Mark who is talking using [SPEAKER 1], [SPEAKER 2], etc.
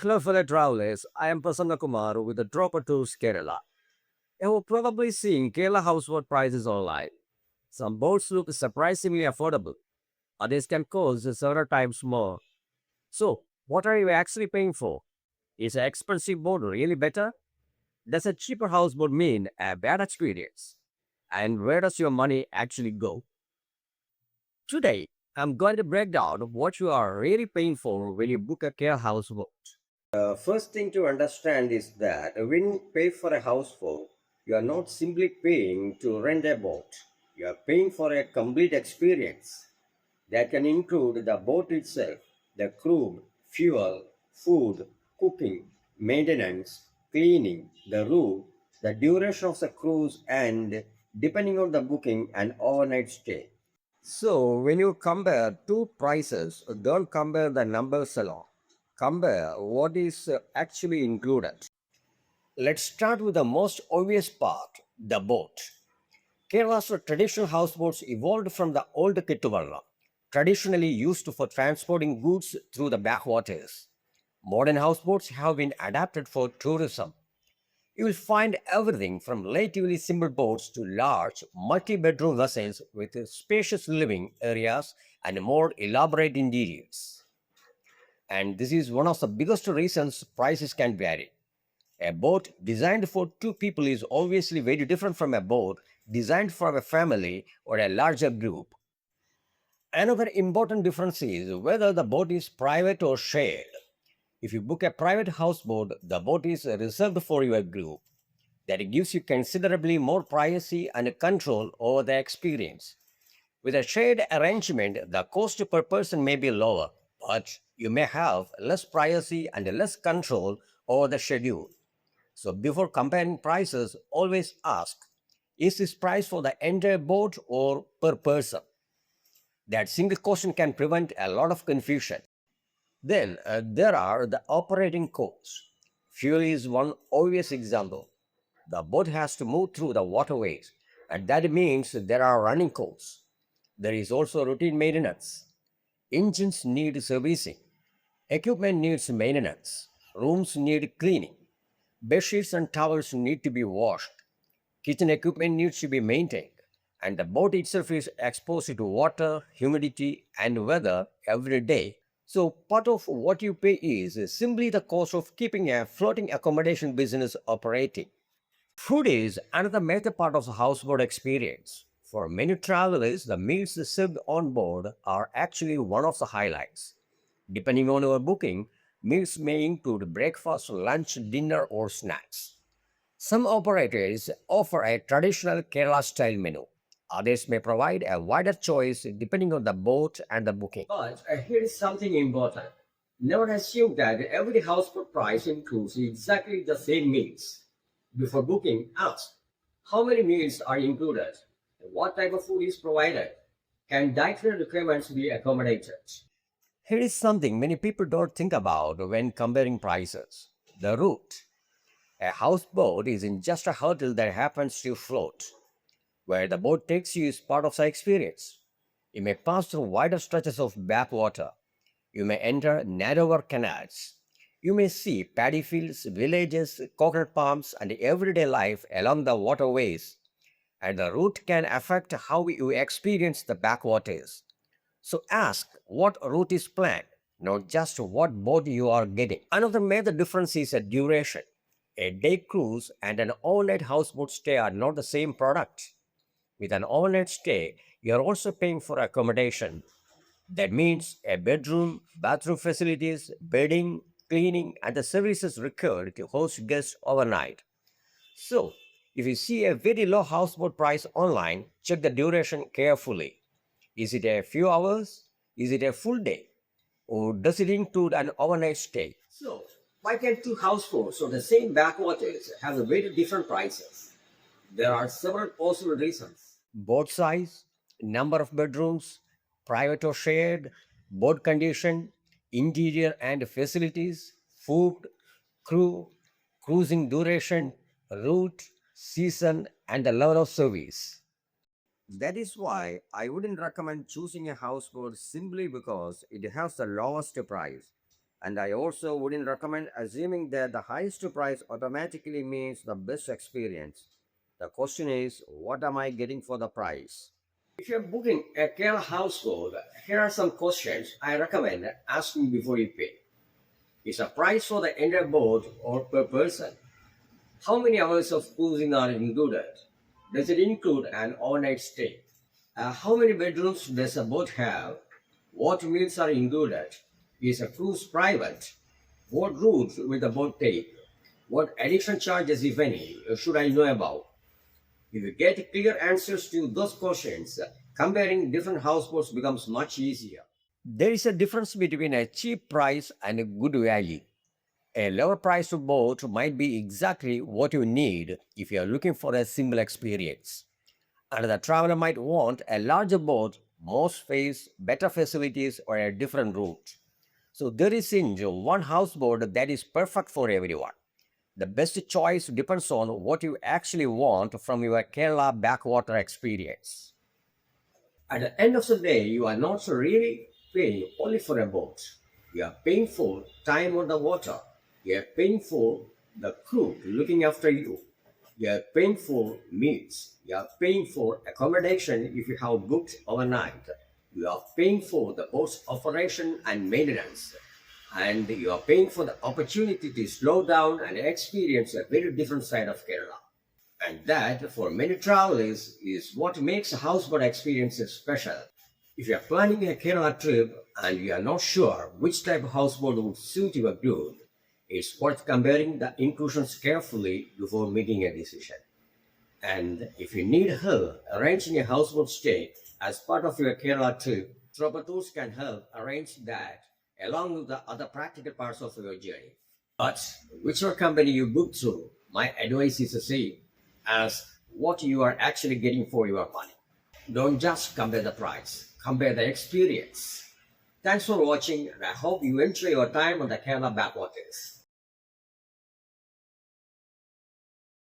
[SPEAKER 1] Hello, fellow travelers. I am Prasanna Kumar with the Troper Tours Kerala. You have probably seen Kerala houseboat prices online. Some boats look surprisingly affordable. Others can cost several times more. So, what are you actually paying for? Is an expensive boat really better? Does a cheaper houseboat mean a bad experience? And where does your money actually go? Today, I'm going to break down what you are really paying for when you book a care houseboat. First thing to understand is that when you pay for a houseboat, you are not simply paying to rent a boat. You are paying for a complete experience that can include the boat itself, the crew, fuel, food, cooking, maintenance, cleaning, the route, the duration of the cruise, and depending on the booking, an overnight stay. So, when you compare two prices, don't compare the numbers alone. Compare what is actually included. Let's start with the most obvious part, the boat. Kerala's traditional houseboats evolved from the old Kittuvala, traditionally used for transporting goods through the backwaters. Modern houseboats have been adapted for tourism. You will find everything from relatively simple boats to large, multi bedroom vessels with spacious living areas and more elaborate interiors. And this is one of the biggest reasons prices can vary. A boat designed for two people is obviously very different from a boat designed for a family or a larger group. Another important difference is whether the boat is private or shared. If you book a private houseboat, the boat is reserved for your group. That gives you considerably more privacy and control over the experience. With a shared arrangement, the cost per person may be lower, but you may have less privacy and less control over the schedule. So, before comparing prices, always ask, is this price for the entire boat or per person? That single question can prevent a lot of confusion. Then there are the operating costs. Fuel is one obvious example. The boat has to move through the waterways, and that means there are running costs. There is also routine maintenance. Engines need servicing, equipment needs maintenance, rooms need cleaning, bedsheets and towels need to be washed, kitchen equipment needs to be maintained, and the boat itself is exposed to water, humidity, and weather every day. So, part of what you pay is simply the cost of keeping a floating accommodation business operating. Food is another major part of the houseboat experience. For many travelers, the meals served on board are actually one of the highlights. Depending on your booking, meals may include breakfast, lunch, dinner, or snacks. Some operators offer a traditional Kerala style menu. Others may provide a wider choice depending on the boat and the booking. But here is something important. Never assume that every houseboat price includes exactly the same meals. Before booking, ask how many meals are included, what type of food is provided, can dietary requirements be accommodated. Here is something many people don't think about when comparing prices, the route. A houseboat isn't just a hotel that happens to float. Where the boat takes you is part of the experience. You may pass through wider stretches of backwater. You may enter narrower canals. You may see paddy fields, villages, coconut palms, and everyday life along the waterways. And the route can affect how you experience the backwaters. So ask what route is planned, not just what boat you are getting. Another major difference is a duration. A day cruise and an overnight houseboat stay are not the same product. With an overnight stay, you are also paying for accommodation. That means a bedroom, bathroom facilities, bedding, cleaning, and the services required to host guests overnight. So, if you see a very low houseboat price online, check the duration carefully. Is it a few hours? Is it a full day? Or does it include an overnight stay? So, why can two houseboats on the same backwaters have very different prices? There are several possible reasons. Boat size, number of bedrooms, private or shared, boat condition, interior and facilities, food, crew, cruising duration, route, season, and the level of service. That is why I wouldn't recommend choosing a houseboat simply because it has the lowest price. And I also wouldn't recommend assuming that the highest price automatically means the best experience. The question is, what am I getting for the price? If you're booking a Kerala houseboat, here are some questions I recommend asking before you pay. Is the price for the entire boat or per person? How many hours of cruising are included? Does it include an overnight stay? How many bedrooms does a boat have? What meals are included? Is a cruise private? What routes will the boat take? What additional charges, if any, should I know about? If you get clear answers to those questions, comparing different houseboats becomes much easier. There is a difference between a cheap price and a good value. A lower priced boat might be exactly what you need if you are looking for a simple experience. Another traveler might want a larger boat, more space, better facilities, or a different route. So there isn't one houseboat that is perfect for everyone. The best choice depends on what you actually want from your Kerala backwater experience. At the end of the day, you are not really paying only for a boat. You are paying for time on the water. You are paying for the crew looking after you. You are paying for meals. You are paying for accommodation if you have booked overnight. You are paying for the boat's operation and maintenance. And you are paying for the opportunity to slow down and experience a very different side of Kerala. And that, for many travelers, is what makes a houseboat experience special. If you are planning a Kerala trip and you are not sure which type of houseboat would suit your group, it's worth comparing the inclusions carefully before making a decision. And if you need help arranging a houseboat stay as part of your Kerala trip, Troper can help arrange that along with the other practical parts of your journey. But whichever company you book through, my advice is the same as what you are actually getting for your money. Don't just compare the price, compare the experience. Thanks for watching, and I hope you enjoy your time on the Kerala Backwaters.